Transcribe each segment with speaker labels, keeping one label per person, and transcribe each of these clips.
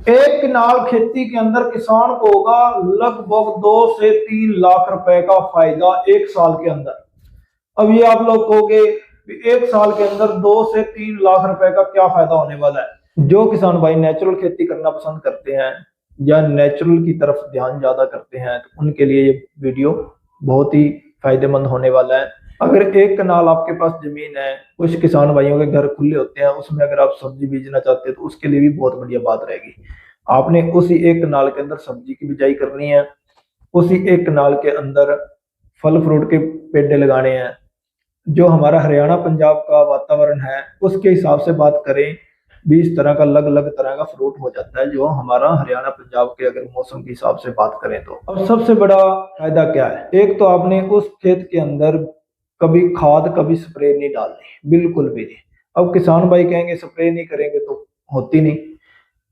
Speaker 1: एक कनाल खेती के अंदर किसान को होगा लगभग 2 से 3 लाख रुपए का फायदा एक साल के अंदर। अब ये आप लोग कहोगे एक साल के अंदर 2 से 3 लाख रुपए का क्या फायदा होने वाला है। जो किसान भाई नेचुरल खेती करना पसंद करते हैं या नेचुरल की तरफ ध्यान ज्यादा करते हैं तो उनके लिए ये वीडियो बहुत ही फायदेमंद होने वाला है। अगर एक कनाल आपके पास जमीन है, कुछ किसान भाइयों के घर खुले होते हैं, उसमें अगर आप सब्जी बीजना चाहते हैं तो उसके लिए भी बहुत बढ़िया बात रहेगी। आपने उसी एक कनाल के अंदर सब्जी की बिजाई करनी है, उसी एक कनाल के अंदर फल फ्रूट के पेड़ लगाने हैं। जो हमारा हरियाणा पंजाब का वातावरण है उसके हिसाब से बात करें, 20 तरह का अलग अलग तरह का फ्रूट हो जाता है जो हमारा हरियाणा पंजाब के अगर मौसम के हिसाब से बात करें तो। अब सबसे बड़ा फायदा क्या है, एक तो आपने उस खेत के अंदर कभी खाद कभी स्प्रे नहीं डालनी, बिल्कुल भी नहीं। अब किसान भाई कहेंगे स्प्रे नहीं करेंगे तो होती नहीं।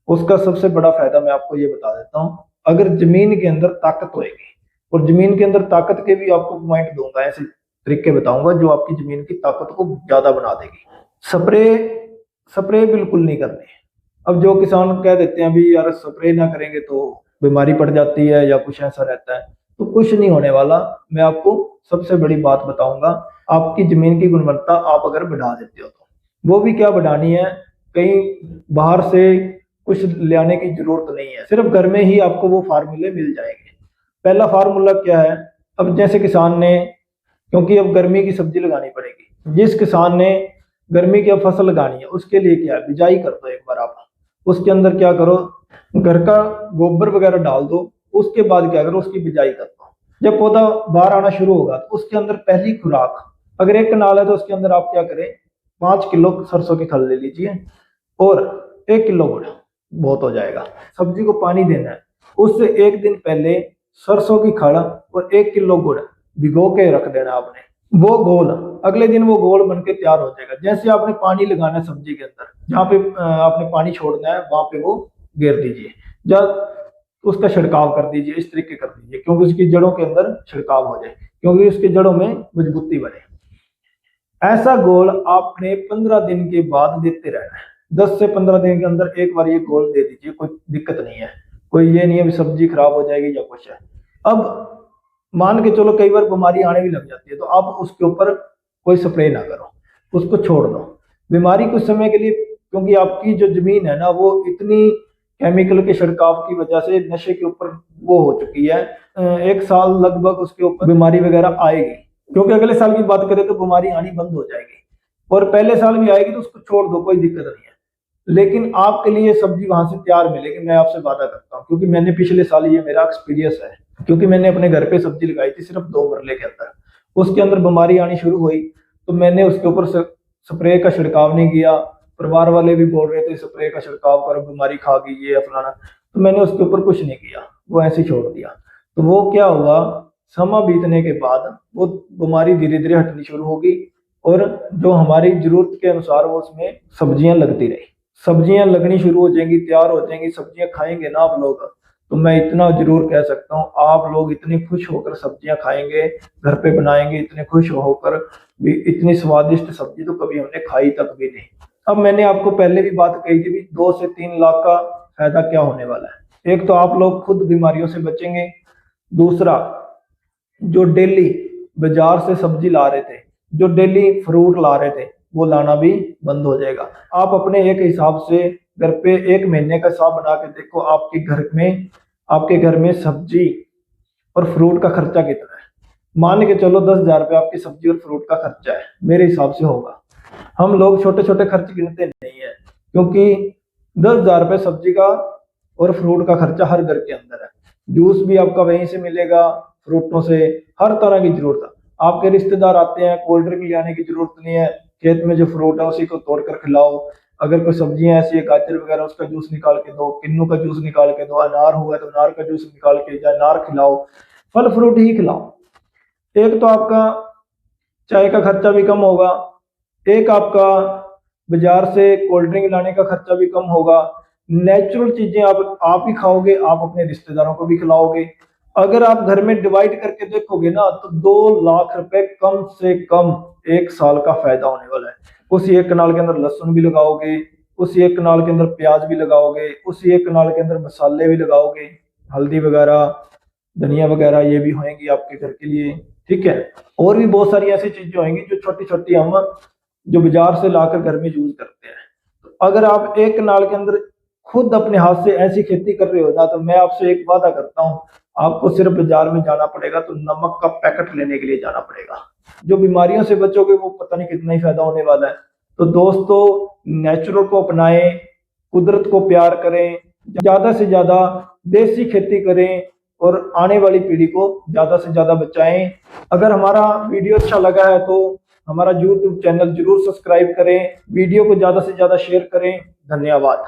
Speaker 1: उसका सबसे बड़ा फायदा मैं आपको ये बता देता हूँ, अगर जमीन के अंदर ताकत होएगी, और जमीन के अंदर ताकत के भी आपको पॉइंट दूंगा, ऐसे तरीके बताऊंगा जो आपकी जमीन की ताकत को ज्यादा बना देगी। स्प्रे स्प्रे बिल्कुल नहीं करनी। अब जो किसान कह देते हैं अभी यार स्प्रे ना करेंगे तो बीमारी पड़ जाती है या कुछ ऐसा रहता है, तो कुछ नहीं होने वाला। मैं आपको सबसे बड़ी बात बताऊंगा, आपकी जमीन की गुणवत्ता आप अगर बढ़ा देते हो तो वो भी क्या बढ़ानी है, कहीं बाहर से कुछ लाने की जरूरत नहीं है, सिर्फ घर में ही आपको वो फार्मूले मिल जाएंगे। पहला फार्मूला क्या है, अब जैसे किसान ने, क्योंकि अब गर्मी की सब्जी लगानी पड़ेगी, जिस किसान ने गर्मी की अब फसल लगानी है उसके लिए क्या है, बिजाई कर दो एक बार आप। उसके अंदर क्या करो, घर का गोबर वगैरह डाल दो, उसके बाद क्या करो उसकी बिजाई कर दो। जब पौधा बाहर आना शुरू होगा तो उसके अंदर पहली खुराक, अगर एक कनाल है तो उसके अंदर आप क्या करें, 5 किलो सरसों की खल ले लीजिए और 1 किलो गुड़, बहुत हो जाएगा। सब्जी को पानी देना है, उससे एक दिन पहले सरसों की खल और 1 किलो गुड़ भिगो के रख देना आपने। वो घोल अगले दिन वो घोल बन के तैयार हो जाएगा। जैसे आपने पानी लगाना है सब्जी के अंदर, जहाँ पे आपने पानी छोड़ना है वहां पे वो घेर दीजिए, जब उसका छिड़काव कर दीजिए, इस तरीके कर दीजिए क्योंकि उसकी जड़ों के अंदर छिड़काव हो जाए, क्योंकि उसकी जड़ों में मजबूती बढ़े। ऐसा गोल आपने 15 दिन के बाद देते रहना है। 10 से 15 दिन के अंदर एक बार ये गोल दे दीजिए, कोई दिक्कत नहीं है, कोई ये नहीं है सब्जी खराब हो जाएगी या कुछ है। अब मान के चलो कई बार बीमारी आने भी लग जाती है तो आप उसके ऊपर कोई स्प्रे ना करो, उसको छोड़ दो। बीमारी कुछ समय के लिए, क्योंकि आपकी जो जमीन है ना वो इतनी केमिकल के छिड़काव की वजह से नशे के ऊपर वो हो चुकी है, 1 साल लगभग उसके ऊपर बीमारी वगैरह आएगी। क्योंकि अगले साल की बात करें तो बीमारी आनी बंद हो जाएगी, और पहले साल भी आएगी तो उसको छोड़ दो, कोई दिक्कत नहीं है। लेकिन आपके लिए सब्जी वहां से तैयार मिलेगी, मैं आपसे वादा करता हूँ, क्योंकि मैंने पिछले साल, ये मेरा एक्सपीरियंस है, क्योंकि मैंने अपने घर पे सब्जी लगाई थी सिर्फ 2 मरले के अंदर, उसके अंदर बीमारी आनी शुरू हुई तो मैंने उसके ऊपर स्प्रे का छिड़काव नहीं किया। परिवार वाले भी बोल रहे थे स्प्रे का छिड़काव करो, बीमारी खा गई ये फलाना, तो मैंने उसके ऊपर कुछ नहीं किया, वो ऐसे छोड़ दिया। तो वो क्या हुआ, समय बीतने के बाद वो बीमारी धीरे धीरे हटनी शुरू होगी, और जो हमारी जरूरत के अनुसार वो उसमें सब्जियां लगती रही, सब्जियां लगनी शुरू हो जाएंगी, तैयार हो जाएंगी, सब्जियां खाएंगे ना आप लोग, तो मैं इतना जरूर कह सकता हूँ आप लोग इतने खुश होकर सब्जियां खाएंगे, घर पे बनाएंगे, इतने खुश होकर भी, इतनी स्वादिष्ट सब्जी तो कभी हमने खाई तक भी नहीं। अब मैंने आपको पहले भी बात कही थी भी 2 से 3 लाख का फायदा क्या होने वाला है। एक तो आप लोग खुद बीमारियों से बचेंगे, दूसरा जो डेली बाजार से सब्जी ला रहे थे, जो डेली फ्रूट ला रहे थे, वो लाना भी बंद हो जाएगा। आप अपने एक हिसाब से घर पे 1 महीने का हिसाब बना के देखो, आपके घर में सब्जी और फ्रूट का खर्चा कितना है। मान के चलो 10,000 रुपये आपकी सब्जी और फ्रूट का खर्चा है, मेरे हिसाब से होगा। हम लोग छोटे छोटे खर्च गिनते नहीं है, क्योंकि 10,000 रुपये सब्जी का और फ्रूट का खर्चा हर घर के अंदर है। जूस भी आपका वहीं से मिलेगा, फ्रूटों से, हर तरह की जरूरत है। आपके रिश्तेदार आते हैं, कोल्ड ड्रिंक ले आने की जरूरत नहीं है, खेत में जो फ्रूट है उसी को तोड़कर खिलाओ। अगर कोई सब्जियां ऐसी है, गाजर वगैरह, उसका जूस निकाल के दो, किन्नू का जूस निकाल के दो, अनार हुआ तो अनार का जूस निकाल के या अनार खिलाओ, फल फ्रूट ही खिलाओ। एक तो आपका चाय का खर्चा भी कम होगा, एक आपका बाजार से कोल्ड ड्रिंक लाने का खर्चा भी कम होगा। नेचुरल चीजें आप ही खाओगे, आप अपने रिश्तेदारों को भी खिलाओगे। अगर आप घर में डिवाइड करके देखोगे ना तो 2 लाख रुपए कम से कम एक साल का फायदा होने वाला है। उसी एक कनाल के अंदर लहसुन भी लगाओगे, उसी एक कनाल के अंदर प्याज भी लगाओगे, उसी एक कनाल के अंदर मसाले भी लगाओगे, हल्दी वगैरह, धनिया वगैरह, ये भी होंगी आपके घर के लिए। ठीक है, और भी बहुत सारी ऐसी चीजें होंगी जो छोटी छोटी हम जो बाजार से लाकर घर में यूज करते हैं। तो अगर आप एक कनाल के अंदर खुद अपने हाथ से ऐसी खेती कर रहे हो ना, तो मैं आपसे एक वादा करता हूँ, आपको सिर्फ बाजार में जाना पड़ेगा तो नमक का पैकेट लेने के लिए जाना पड़ेगा। जो बीमारियों से बचोगे वो पता नहीं कितना ही फायदा होने वाला है। तो दोस्तों, नेचुरल को अपनाएं, कुदरत को प्यार करें, ज्यादा से ज्यादा देसी खेती करें और आने वाली पीढ़ी को ज्यादा से ज्यादा बचाएं। अगर हमारा वीडियो अच्छा लगा है तो हमारा YouTube चैनल जरूर सब्सक्राइब करें, वीडियो को ज्यादा से ज्यादा शेयर करें। धन्यवाद।